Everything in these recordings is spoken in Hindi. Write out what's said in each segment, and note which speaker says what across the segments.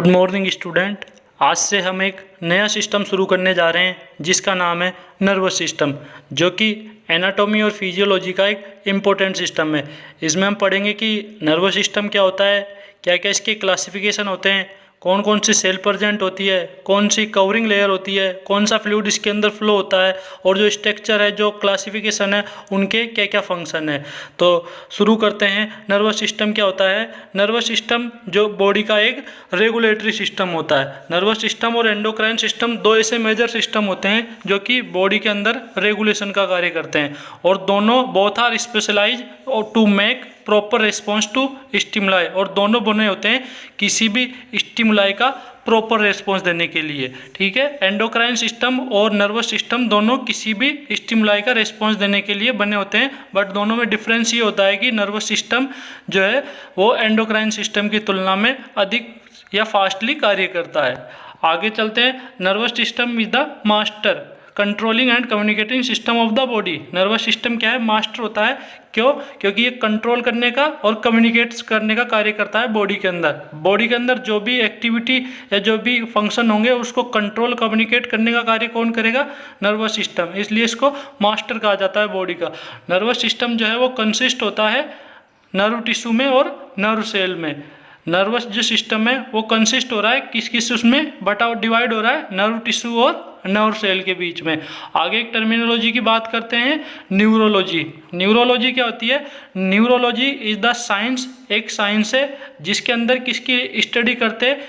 Speaker 1: Good morning student. आज से हम एक नया सिस्टम शुरू करने जा रहे हैं जिसका नाम है नर्वस सिस्टम, जो कि एनाटॉमी और फिजियोलॉजी का एक इम्पोर्टेंट सिस्टम है। इसमें हम पढ़ेंगे कि नर्वस सिस्टम क्या होता है, क्या क्या इसके क्लासिफिकेशन होते हैं, कौन कौन सी सेल प्रेजेंट होती है, कौन सी कवरिंग लेयर होती है, कौन सा फ्लूइड इसके अंदर फ्लो होता है, और जो स्ट्रक्चर है, जो क्लासिफिकेशन है, उनके क्या क्या फंक्शन है। तो शुरू करते हैं। नर्वस सिस्टम क्या होता है? नर्वस सिस्टम जो बॉडी का एक रेगुलेटरी सिस्टम होता है। नर्वस सिस्टम और एंडोक्राइन सिस्टम दो ऐसे मेजर सिस्टम होते हैं जो कि बॉडी के अंदर रेगुलेशन का कार्य करते हैं, और दोनों both are specialise to make proper response to stimuli, और दोनों बने होते हैं किसी भी स्टिमुलाई का प्रॉपर रिस्पॉन्स देने के लिए। ठीक है, एंडोक्राइन सिस्टम और नर्वस सिस्टम दोनों किसी भी स्टिमुलाई का रिस्पॉन्स देने के लिए बने होते हैं, बट दोनों में डिफरेंस ये होता है कि नर्वस सिस्टम जो है वो एंडोक्राइन सिस्टम की तुलना में अधिक या फास्टली कार्य करता है। आगे चलते हैं। Nervous system is the master controlling and communicating system of the body. Nervous system क्या है? मास्टर होता है। क्यों? क्योंकि ये कंट्रोल करने का और कम्युनिकेट करने का कार्य करता है बॉडी के अंदर। बॉडी के अंदर जो भी एक्टिविटी या जो भी फंक्शन होंगे उसको कंट्रोल कम्युनिकेट करने का कार्य कौन करेगा? Nervous system. इसलिए इसको मास्टर कहा जाता है बॉडी का। नर्वस सिस्टम जो है वो कंसिस्ट होता है नर्व टिश्यू में और नर्व सेल में। नर्वस जो सिस्टम है वो कंसिस्ट हो रहा है किस किस उसमें बटा डिवाइड हो रहा है? नर्व टिश्यू और नर्व सेल के बीच में। आगे एक टर्मिनोलॉजी की बात करते हैं, न्यूरोलॉजी। न्यूरोलॉजी क्या होती है? न्यूरोलॉजी इज द साइंस, एक साइंस है जिसके अंदर किसकी स्टडी करते हैं?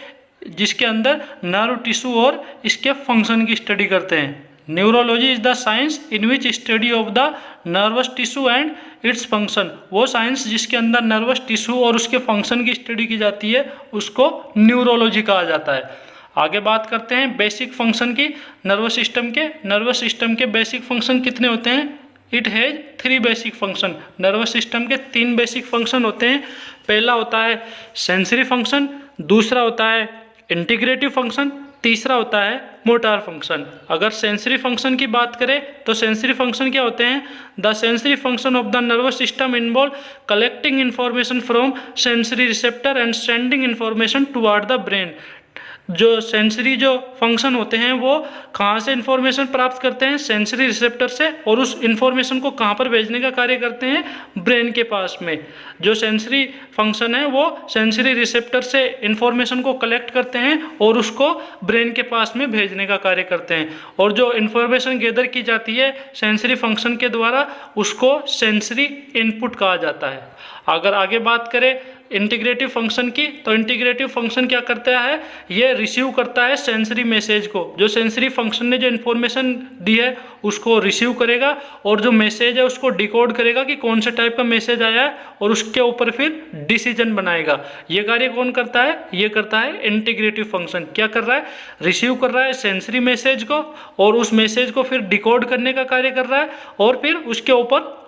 Speaker 1: जिसके अंदर नर्व टिश्यू और इसके फंक्शन की स्टडी करते हैं। Neurology is the science in which study of the nervous tissue and its function. वो साइंस जिसके अंदर नर्वस टिश्यू और उसके फंक्शन की स्टडी की जाती है उसको न्यूरोलॉजी कहा जाता है। आगे बात करते हैं बेसिक फंक्शन की नर्वस सिस्टम के। नर्वस सिस्टम के बेसिक फंक्शन कितने होते हैं? It has 3 basic function. Nervous system के 3 बेसिक फंक्शन होते हैं। पहला होता है सेंसरी फंक्शन, दूसरा होता है इंटीग्रेटिव फंक्शन, तीसरा होता है मोटार फंक्शन। अगर सेंसरी फंक्शन की बात करें तो सेंसरी फंक्शन क्या होते हैं? The sensory function of the nervous system involve collecting information from sensory receptor and sending information toward the brain. जो सेंसरी जो फंक्शन होते हैं वो कहाँ से इन्फॉर्मेशन प्राप्त करते हैं? सेंसरी रिसेप्टर से, और उस इन्फॉर्मेशन को कहाँ पर भेजने का कार्य करते हैं? ब्रेन के पास में। जो सेंसरी फंक्शन है वो सेंसरी रिसेप्टर से इन्फॉर्मेशन को कलेक्ट करते हैं और उसको ब्रेन के पास में भेजने का कार्य करते हैं, और जो इन्फॉर्मेशन गैदर की जाती है सेंसरी फंक्शन के द्वारा उसको सेंसरी इनपुट कहा जाता है। अगर आगे बात करें इंटीग्रेटिव फंक्शन की, तो इंटीग्रेटिव फंक्शन क्या करता है? ये रिसीव करता है सेंसरी मैसेज को। जो सेंसरी फंक्शन ने जो इन्फॉर्मेशन दी है उसको रिसीव करेगा, और जो मैसेज है उसको डिकोड करेगा कि कौन से टाइप का मैसेज आया है, और उसके ऊपर फिर डिसीजन बनाएगा। ये कार्य कौन करता है? ये करता है इंटीग्रेटिव फंक्शन। क्या कर रहा है? रिसीव कर रहा है सेंसरी मैसेज को, और उस मैसेज को फिर डिकोड करने का कार्य कर रहा है, और फिर उसके ऊपर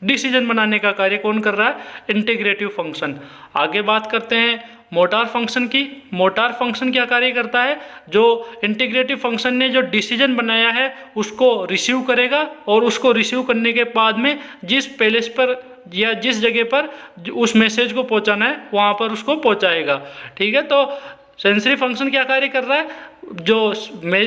Speaker 1: डिसीजन बनाने का कार्य कौन कर रहा है? Integrative function. आगे बात करते हैं मोटार फंक्शन की। मोटार फंक्शन क्या कार्य करता है? जो इंटीग्रेटिव फंक्शन ने जो डिसीजन बनाया है उसको रिसीव करेगा, और उसको रिसीव करने के बाद में जिस प्लेस पर या जिस जगह पर उस मैसेज को पहुंचाना है वहां पर उसको पहुंचाएगा। ठीक है, तो सेंसरी फंक्शन क्या कार्य कर रहा है? जो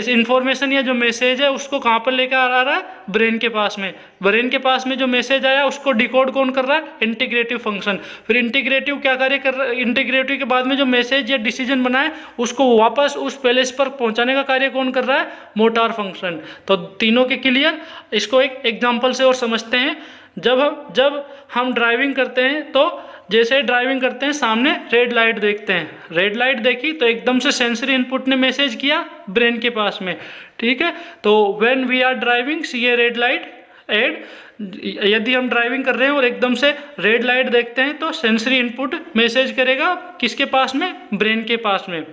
Speaker 1: इंफॉर्मेशन या जो मैसेज है उसको कहाँ पर लेकर आ रहा है? ब्रेन के पास में। ब्रेन के पास में जो मैसेज आया उसको डिकोड कौन कर रहा है? Integrative function. फिर इंटीग्रेटिव क्या कार्य कर रहा है? इंटीग्रेटिव के बाद में जो मैसेज या डिसीजन बना है उसको वापस उस प्लेस पर पहुंचाने का कार्य कौन कर रहा है? Motor function. तो तीनों के क्लियर। इसको एक एग्जाम्पल से और समझते हैं। जब हम ड्राइविंग करते हैं तो जैसे ड्राइविंग करते हैं सामने रेड लाइट देखते हैं, रेड लाइट देखी तो एकदम से सेंसरी इनपुट ने मैसेज किया ब्रेन के पास में। ठीक है, तो when we are driving see a red light add, यदि हम ड्राइविंग कर रहे हैं और एकदम से रेड लाइट देखते हैं तो सेंसरी इनपुट मैसेज करेगा किसके पास में? ब्रेन के पास में।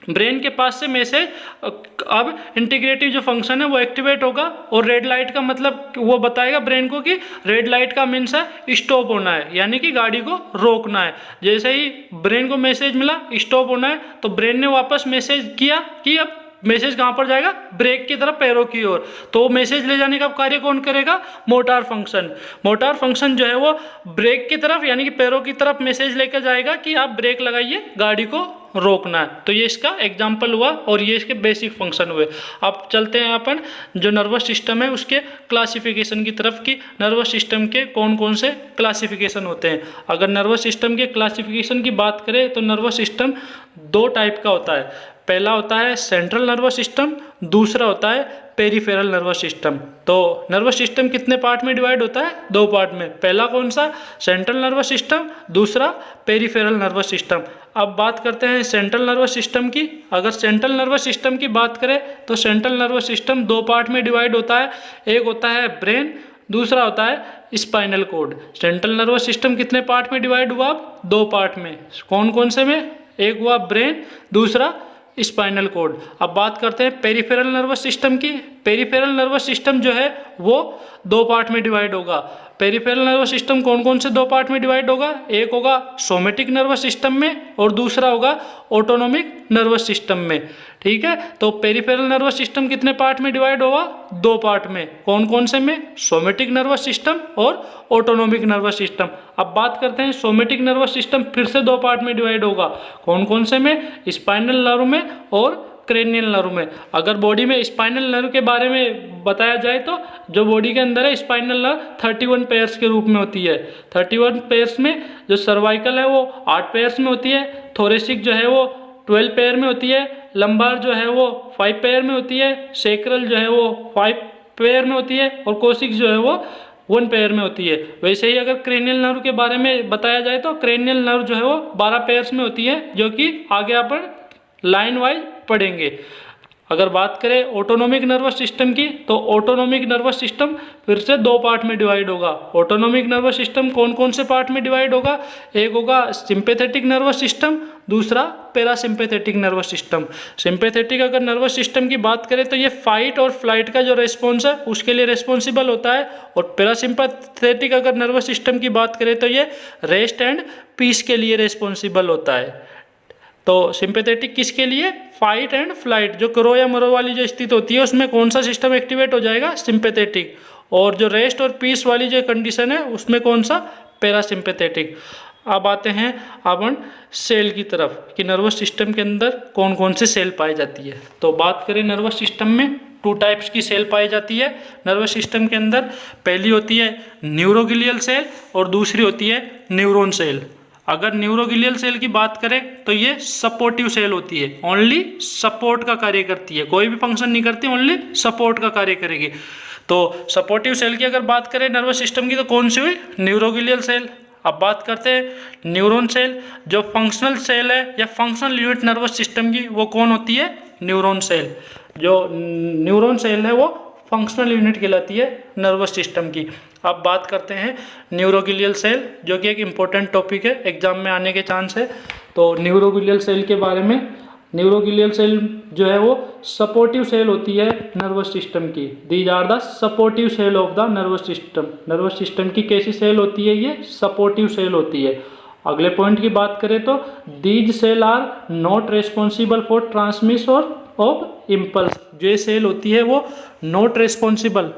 Speaker 1: ब्रेन के पास से मैसेज अब इंटीग्रेटिव जो फंक्शन है वो एक्टिवेट होगा, और रेड लाइट का मतलब वो बताएगा ब्रेन को कि रेड लाइट का मीन्स है स्टॉप होना है, यानी कि गाड़ी को रोकना है। जैसे ही ब्रेन को मैसेज मिला स्टॉप होना है तो ब्रेन ने वापस मैसेज किया कि अब मैसेज कहाँ पर जाएगा? ब्रेक की तरफ, पैरों की ओर। तो मैसेज ले जाने का कार्य कौन करेगा? Motor function. मोटार फंक्शन जो है वो ब्रेक की तरफ यानी कि पैरों की तरफ मैसेज लेकर जाएगा कि आप ब्रेक लगाइए, गाड़ी को रोकना है। तो ये इसका एग्जाम्पल हुआ और ये इसके बेसिक फंक्शन हुए। अब चलते हैं अपन जो नर्वस सिस्टम है उसके क्लासिफिकेशन की तरफ कि नर्वस सिस्टम के कौन कौन से क्लासिफिकेशन होते हैं। अगर नर्वस सिस्टम के क्लासिफिकेशन की बात करें तो नर्वस सिस्टम दो टाइप का होता है। पहला होता है सेंट्रल नर्वस सिस्टम, दूसरा होता है पेरिफेरल नर्वस सिस्टम। तो नर्वस सिस्टम कितने पार्ट में डिवाइड होता है? दो पार्ट में। पहला कौन सा? सेंट्रल नर्वस सिस्टम, दूसरा पेरिफेरल नर्वस सिस्टम। अब बात करते हैं सेंट्रल नर्वस सिस्टम की। अगर सेंट्रल नर्वस सिस्टम की बात करें तो सेंट्रल नर्वस सिस्टम दो पार्ट में डिवाइड होता है। एक होता है ब्रेन, दूसरा होता है spinal cord. Central nervous system कितने पार्ट में डिवाइड हुआ? अब दो पार्ट में। कौन कौन से में? एक हुआ ब्रेन, दूसरा स्पाइनल कॉर्ड। अब बात करते हैं पेरिफेरल नर्वस सिस्टम की। पेरिफेरल नर्वस सिस्टम जो है वो दो पार्ट में डिवाइड होगा। पेरिफेरल नर्वस सिस्टम कौन कौन से दो पार्ट में डिवाइड होगा? एक होगा सोमेटिक नर्वस सिस्टम में और दूसरा होगा ऑटोनोमिक नर्वस सिस्टम में। ठीक है, तो पेरिफेरल नर्वस सिस्टम कितने पार्ट में डिवाइड होगा? दो पार्ट में। कौन कौन से में? सोमेटिक नर्वस सिस्टम और ऑटोनोमिक नर्वस सिस्टम। अब बात करते हैं सोमेटिक नर्वस सिस्टम फिर से दो पार्ट में डिवाइड होगा। कौन कौन से में? स्पाइनल नर्व में और क्रेनियल नर्व में। अगर बॉडी में स्पाइनल नर्व के बारे में बताया जाए तो जो बॉडी के अंदर है स्पाइनल नर्व 31 पेयर्स के रूप में होती है। 31 पेयर्स में जो सर्वाइकल है वो 8 पेयर्स में होती है, थोरेसिक जो है वो 12 पेयर में होती है, लंबार जो है वो 5 पेयर में होती है, सेक्रल जो है वो 5 पेयर में होती है और कोसिक जो है वो 1 पेयर में होती है। वैसे ही अगर क्रेनियल नर्व के बारे में बताया जाए तो क्रेनियल नर्व जो है वो 12 पेयर्स में होती है, जो कि आगे अपन लाइन वाइज पढ़ेंगे। अगर बात करें ऑटोनोमिक नर्वस सिस्टम की तो ऑटोनोमिक नर्वस सिस्टम फिर से दो पार्ट में डिवाइड होगा। ऑटोनोमिक नर्वस सिस्टम कौन कौन से पार्ट में डिवाइड होगा? एक होगा सिंपैथेटिक नर्वस सिस्टम, दूसरा पैरासिम्पैथेटिक नर्वस सिस्टम। सिंपैथेटिक अगर नर्वस सिस्टम की बात करें तो ये फाइट और फ्लाइट का जो रेस्पॉन्स है उसके लिए रेस्पॉन्सिबल होता है, और पैरासिम्पैथेटिक अगर नर्वस सिस्टम की बात करें तो ये रेस्ट एंड पीस के लिए रेस्पॉन्सिबल होता है। तो सिंपैथेटिक किसके लिए? फाइट एंड फ्लाइट, जो करो या मरो वाली जो स्थिति होती है उसमें कौन सा सिस्टम एक्टिवेट हो जाएगा? सिंपैथेटिक। और जो रेस्ट और पीस वाली जो कंडीशन है उसमें कौन सा? पैरासिम्पैथेटिक। अब आते हैं अपन सेल की तरफ कि नर्वस सिस्टम के अंदर कौन कौन से सेल पाई जाती है। तो बात करें नर्वस सिस्टम में 2 टाइप्स की सेल पाई जाती है नर्वस सिस्टम के अंदर। पहली होती है न्यूरोग्लियल सेल और दूसरी होती है न्यूरॉन सेल। अगर न्यूरोग्लियल सेल की बात करें तो ये सपोर्टिव सेल होती है, ओनली सपोर्ट का कार्य करती है, कोई भी फंक्शन नहीं करती, ओनली सपोर्ट का कार्य करेगी। तो सपोर्टिव सेल की अगर बात करें नर्वस सिस्टम की तो कौन सी हुई? Neuroglial cell. अब बात करते हैं न्यूरॉन सेल। जो फंक्शनल सेल है या फंक्शनल यूनिट नर्वस सिस्टम की वो कौन होती है? Neuron cell. जो न्यूरॉन सेल है वो फंक्शनल यूनिट कहलाती है नर्वस सिस्टम की। अब बात करते हैं न्यूरोग्लियल सेल, जो कि एक इम्पोर्टेंट टॉपिक है, एग्जाम में आने के चांस है। तो न्यूरोग्लियल सेल के बारे में, न्यूरोग्लियल सेल जो है वो सपोर्टिव सेल होती है नर्वस सिस्टम की। These are the supportive cell of the nervous system. Nervous system की कैसी सेल होती है? ये सपोर्टिव सेल होती है। अगले पॉइंट की बात करें तो these cell are not responsible for transmission of impulse. जो ये सेल होती है वो नॉट रेस्पॉन्सिबल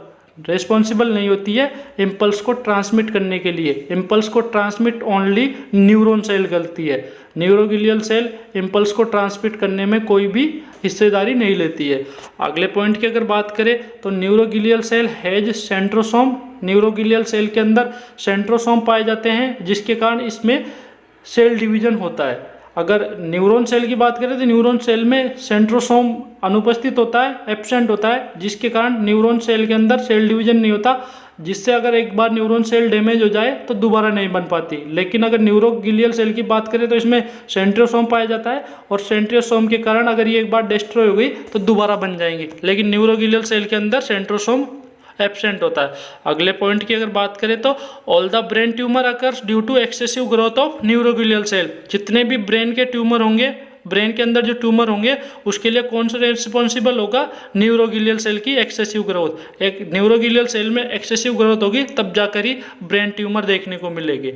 Speaker 1: नहीं होती है इम्पल्स को ट्रांसमिट करने के लिए। इम्पल्स को ट्रांसमिट ओनली न्यूरॉन सेल करती है। न्यूरोग्लियल सेल इम्पल्स को ट्रांसमिट करने में कोई भी हिस्सेदारी नहीं लेती है। अगले पॉइंट की अगर बात करें तो neuroglial cell has centrosome. Neuroglial cell के अंदर सेंट्रोसोम पाए जाते हैं, जिसके कारण इसमें सेल डिवीजन होता है। अगर न्यूरॉन सेल की बात करें तो न्यूरॉन सेल में सेंट्रोसोम अनुपस्थित होता है, एब्सेंट होता है, जिसके कारण न्यूरॉन सेल के अंदर सेल डिवीजन नहीं होता, जिससे अगर एक बार न्यूरॉन सेल डैमेज हो जाए तो दोबारा नहीं बन पाती। लेकिन अगर न्यूरोग्लियल सेल की बात करें तो इसमें सेंट्रोसोम पाया जाता है, और सेंट्रोसोम के कारण अगर ये एक बार डिस्ट्रॉय हो गई तो दोबारा बन जाएंगी। लेकिन न्यूरोग्लियल सेल के अंदर सेंट्रोसोम एब्सेंट होता है। अगले पॉइंट की अगर बात करें तो all the brain tumour occurs due to excessive growth of neuroglial cell. जितने भी ब्रेन के ट्यूमर होंगे, ब्रेन के अंदर जो ट्यूमर होंगे, उसके लिए कौन सा रिस्पॉन्सिबल होगा? न्यूरोग्लियल सेल की एक्सेसिव ग्रोथ। एक न्यूरोग्लियल सेल में एक्सेसिव ग्रोथ होगी तब जाकर ही ब्रेन ट्यूमर देखने को मिलेगी।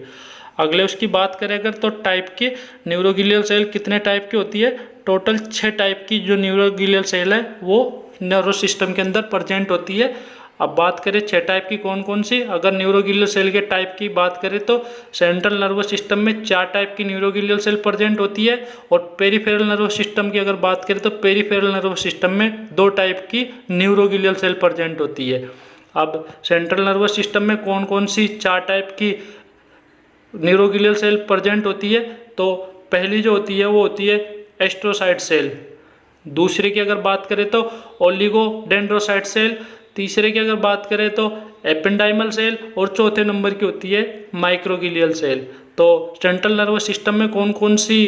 Speaker 1: अगले उसकी बात करें अगर तो टाइप की न्यूरोग्लियल सेल कितने टाइप की होती है? टोटल 6 टाइप की जो न्यूरोग्लियल सेल है वो नर्वस सिस्टम के अंदर प्रेजेंट होती है। अब बात करें 6 टाइप की कौन कौन सी। अगर न्यूरोग्लियल सेल के टाइप की बात करें तो सेंट्रल नर्वस सिस्टम में 4 टाइप की न्यूरोग्लियल सेल प्रेजेंट होती है, और पेरिफेरल नर्वस सिस्टम की अगर बात करें तो पेरिफेरल नर्वस सिस्टम में 2 टाइप की न्यूरोग्लियल सेल प्रेजेंट होती है। अब सेंट्रल नर्वस सिस्टम में कौन कौन सी 4 टाइप की न्यूरोग्लियल सेल प्रेजेंट होती है, तो पहली जो होती है वो होती है एस्ट्रोसाइट सेल, दूसरे की अगर बात करें तो ओलिगोडेंड्रोसाइट सेल, तीसरे की अगर बात करें तो एपेंडाइमल सेल, और चौथे नंबर की होती है माइक्रोग्लियल सेल। तो सेंट्रल नर्वस सिस्टम में कौन कौन सी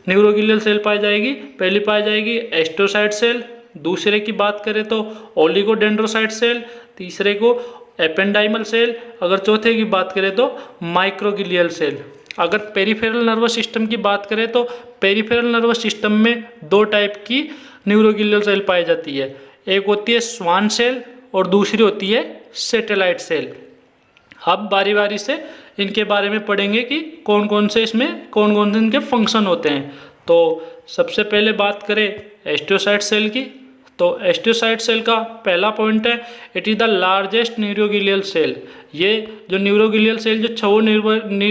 Speaker 1: न्यूरोग्लियल सेल पाई जाएगी, पहली पाई जाएगी एस्ट्रोसाइट सेल, दूसरे की बात करें तो ओलिगोडेंड्रोसाइट सेल, तीसरे को एपेंडाइमल सेल, अगर चौथे की बात करें तो माइक्रोग्लियल सेल। अगर पेरिफेरल नर्वस सिस्टम की बात करें तो पेरिफेरल नर्वस सिस्टम में 2 टाइप की न्यूरोग्लियल सेल पाई जाती है, एक होती है स्वान सेल और दूसरी होती है सैटेलाइट सेल। अब बारी बारी से इनके बारे में पढ़ेंगे कि कौन कौन से इनके फंक्शन होते हैं। तो सबसे पहले बात करें एस्ट्रोसाइट सेल की, तो एस्ट्रोसाइट सेल का पहला पॉइंट है it is the largest neuroglial cell. ये जो न्यूरोग्लियल सेल, जो 6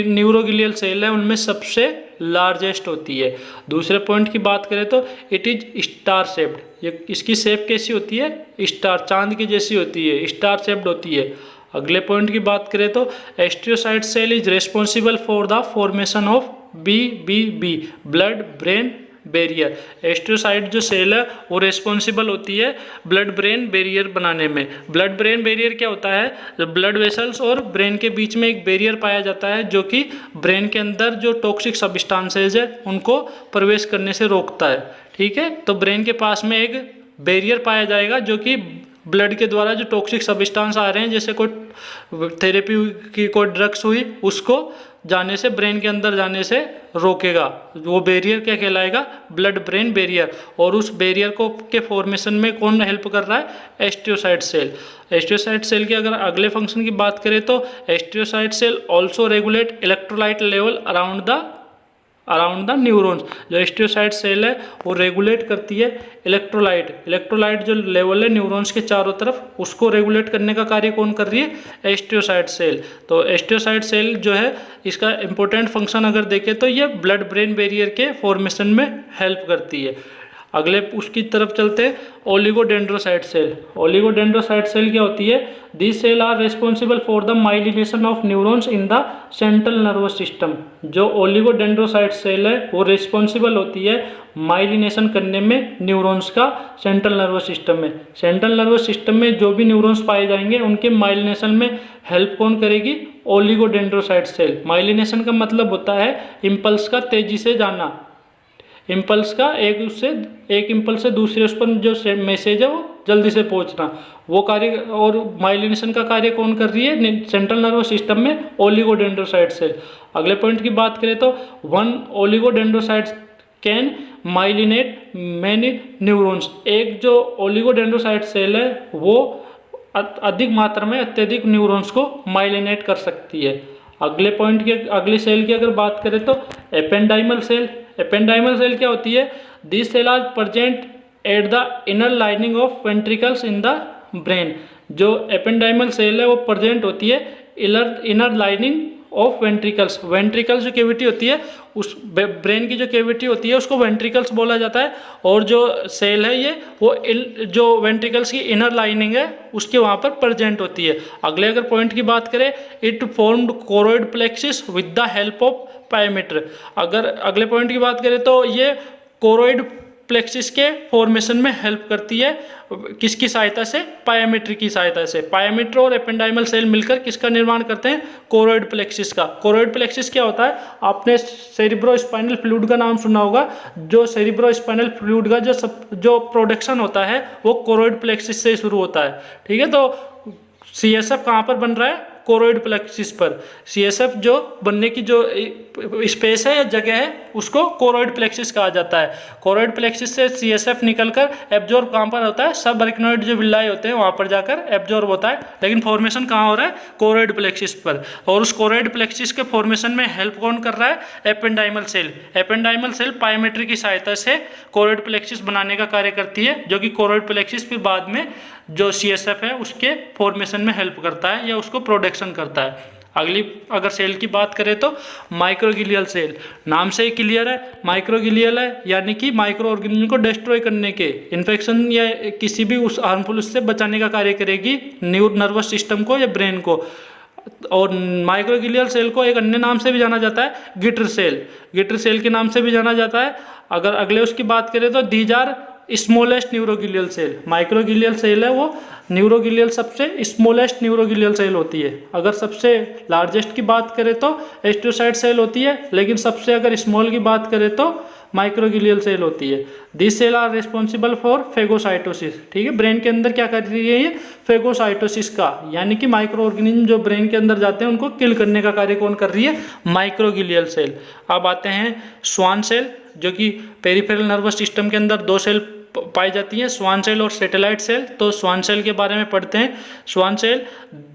Speaker 1: न्यूरोग्लियल सेल है उनमें सबसे लार्जेस्ट होती है। दूसरे पॉइंट की बात करें तो इट इज स्टार शेप्ड, ये इसकी शेप कैसी होती है, स्टार, चांद की जैसी होती है, स्टार शेप्ड होती है। अगले पॉइंट की बात करें तो astrocyte cell is responsible for the formation of BBB, blood brain barrier. Astrocyte जो सेल है वो रिस्पॉन्सिबल होती है ब्लड ब्रेन बैरियर बनाने में। ब्लड ब्रेन बैरियर क्या होता है, ब्लड वेसल्स और ब्रेन के बीच में एक बैरियर पाया जाता है जो कि ब्रेन के अंदर जो टॉक्सिक सब्सटेंसेज है उनको प्रवेश करने से रोकता है। ठीक है, तो ब्रेन के पास में एक बैरियर पाया जाएगा जो कि ब्लड के द्वारा जो टॉक्सिक सब्सटेंस आ रहे हैं, जैसे कोई थेरेपी की कोई ड्रग्स हुई, उसको जाने से, ब्रेन के अंदर जाने से रोकेगा। वो बैरियर क्या कहलाएगा, ब्लड ब्रेन बैरियर। और उस बैरियर को के फॉर्मेशन में कौन हेल्प कर रहा है, एस्ट्रोसाइट सेल। एस्ट्रोसाइट सेल के अगर अगले फंक्शन की बात करें तो astrocyte cell also regulate electrolyte level around the neurons. जो एस्ट्रोसाइट सेल है वो रेगुलेट करती है इलेक्ट्रोलाइट जो लेवल है न्यूरॉन्स के चारों तरफ, उसको रेगुलेट करने का कार्य कौन कर रही है, एस्ट्रोसाइट सेल। तो एस्ट्रोसाइट सेल जो है इसका इंपॉर्टेंट फंक्शन अगर देखें तो ये ब्लड ब्रेन बैरियर के फॉर्मेशन में हेल्प करती है। अगले उसकी तरफ चलते हैं, ओलिगोडेंड्रोसाइट सेल। ओलिगोडेंड्रोसाइट सेल क्या होती है, this cell are responsible for the myelination of neurons in the central nervous system. जो ओलिगोडेंड्रोसाइट सेल है वो रिस्पॉन्सिबल होती है माइलिनेशन करने में न्यूरॉन्स का सेंट्रल नर्वस सिस्टम में। सेंट्रल नर्वस सिस्टम में जो भी न्यूरॉन्स पाए जाएंगे उनके माइलिनेशन में हेल्प कौन करेगी, ओलिगोडेंड्रोसाइट सेल। माइलिनेशन का मतलब होता है इम्पल्स का तेजी से जाना, इम्पल्स का एक इम्पल्स से दूसरे उस पर जो मैसेज है वो जल्दी से पहुंचना, वो कार्य। और माइलिनेशन का कार्य कौन कर रही है, सेंट्रल नर्वस सिस्टम में ओलिगोडेंड्रोसाइट सेल। अगले पॉइंट की बात करें तो one oligodendrocyte can myelinate many neurons. एक जो ओलिगोडेंड्रोसाइट सेल है वो अधिक मात्रा में अत्यधिक न्यूरॉन्स को माइलिनेट कर सकती है। अगले पॉइंट की अगले सेल की अगर बात करें तो एपेंडाइमल सेल। एपेंडाइमल सेल क्या होती है, this cell are present at the inner lining of ventricles in the brain. जो एपेंडाइमल सेल है वो प्रेजेंट होती है inner lining of ventricles. Ventricles जो कैविटी होती है, उस ब्रेन की जो कैविटी होती है उसको वेंट्रिकल्स बोला जाता है। और जो सेल है ये वो जो वेंट्रिकल्स की इनर लाइनिंग है उसके वहाँ पर प्रेजेंट होती है। अगले अगर पॉइंट की बात करें, it formed choroid plexus with the help of pia mater. अगर अगले पॉइंट की बात करें तो ये कोरोइड प्लेक्सिस के फॉर्मेशन में हेल्प करती है, किसकी सहायता से, पायोमीटर की सहायता से। पायोमीटर और एपेंडाइमल सेल मिलकर किसका निर्माण करते हैं, कोरोइड प्लेक्सिस का। कोरोइड प्लेक्सिस क्या होता है, आपने सेरिब्रोस्पाइनल फ्लूइड का नाम सुना होगा। जो सेरिब्रोस्पाइनल फ्लूइड का जो प्रोडक्शन होता है वो कोरोइड प्लेक्सिस से शुरू होता है। ठीक है, तो CSF कहाँ पर बन रहा है, कोरोइड प्लेक्सिस पर। CSF जो बनने की जो स्पेस है या जगह है उसको कोरोइड प्लेक्सिस कहा जाता है। कोरोइड प्लेक्सिस से CSF निकलकर एब्जॉर्ब कहाँ पर होता है, सब अरेक्नोइड जो विल्लाई होते हैं वहाँ पर जाकर एब्जॉर्ब होता है, लेकिन फॉर्मेशन कहाँ हो रहा है, कोरोइड प्लेक्सिस पर। और उस कोरोइड प्लेक्सिस के फॉर्मेशन में हेल्प कौन कर रहा है, एपेंडाइमल सेल। एपेंडाइमल सेल पायोमेट्री की सहायता से कोरोइड प्लेक्सिस बनाने का कार्य करती है, जो कि कोरोइड प्लेक्सिस फिर बाद में जो CSF है उसके फॉर्मेशन में हेल्प करता है या उसको प्रोडक्शन करता है। अगली अगर सेल की बात करें तो माइक्रोगिलियल सेल, नाम से ही क्लियर है, माइक्रोगिलियल है, यानी कि माइक्रो ऑर्गेनिज्म को डिस्ट्रॉय करने के, इन्फेक्शन या किसी भी उस हार्मफुल उससे बचाने का कार्य करेगी नर्वस सिस्टम को या ब्रेन को। और माइक्रोगिलियल सेल को एक अन्य नाम से भी जाना जाता है गिटर सेल, गिटर सेल के नाम से भी जाना जाता है। अगर अगले उसकी बात करें तो these are smallest neuroglial cell, microglial cell है वो न्यूरोगिलियल सबसे स्मॉलेस्ट न्यूरोगिलियल सेल होती है। अगर सबसे लार्जेस्ट की बात करें तो एस्ट्रोसाइट सेल होती है, लेकिन सबसे अगर स्मॉल की बात करें तो माइक्रोगिलियल सेल होती है। This cell are responsible for phagocytosis, ठीक है, ब्रेन के अंदर क्या कर रही है ये, फेगोसाइटोसिस का, यानी कि माइक्रो ऑर्गेनिज्म जो ब्रेन के अंदर जाते हैं उनको किल करने का कार्य कौन कर रही है, माइक्रोगिलियल सेल। अब आते हैं स्वान सेल, जो कि पेरिफेरल नर्वस सिस्टम के अंदर दो सेल पाई जाती है, स्वान सेल और सैटेलाइट सेल। तो स्वान सेल के बारे में पढ़ते हैं। Schwann cell,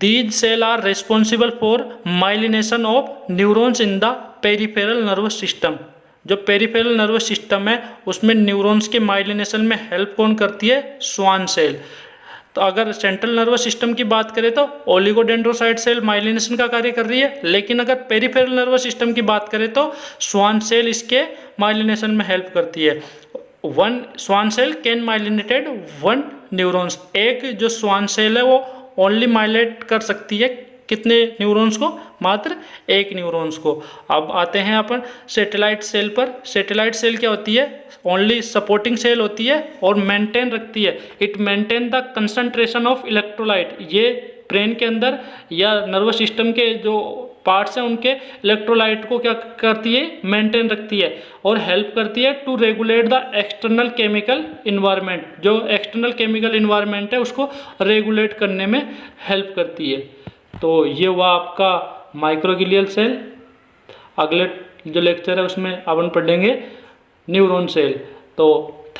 Speaker 1: these cell are responsible for myelination of neurons in the peripheral nervous system. जो पेरिफेरल नर्वस सिस्टम है उसमें न्यूरॉन्स के माइलिनेशन में हेल्प कौन करती है, स्वान सेल। तो अगर सेंट्रल नर्वस सिस्टम की बात करें तो ओलिगोडेंड्रोसाइट सेल माइलिनेशन का कार्य कर रही है, लेकिन अगर पेरिफेरल नर्वस सिस्टम की बात करें तो स्वान सेल इसके माइलिनेशन में हेल्प करती है। One Schwann cell can myelinated one neurons, एक जो स्वान सेल है वो ओनली माइलेट कर सकती है कितने न्यूरॉन्स को, मात्र एक न्यूरॉन्स को। अब आते हैं अपन सैटेलाइट सेल पर। सैटेलाइट सेल क्या होती है, ओनली सपोर्टिंग सेल होती है और मेंटेन रखती है, it maintain the concentration of electrolyte. ये ब्रेन के अंदर या नर्वस सिस्टम के जो पार्ट्स हैं उनके इलेक्ट्रोलाइट को क्या करती है, मेंटेन रखती है और हेल्प करती है to regulate the external chemical environment. जो एक्सटर्नल केमिकल इन्वायरमेंट है उसको रेगुलेट करने में हेल्प करती है। तो ये हुआ आपका माइक्रोगिलियल सेल। अगले जो लेक्चर है उसमें अपन पढ़ेंगे न्यूरॉन सेल। तो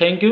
Speaker 1: थैंक यू।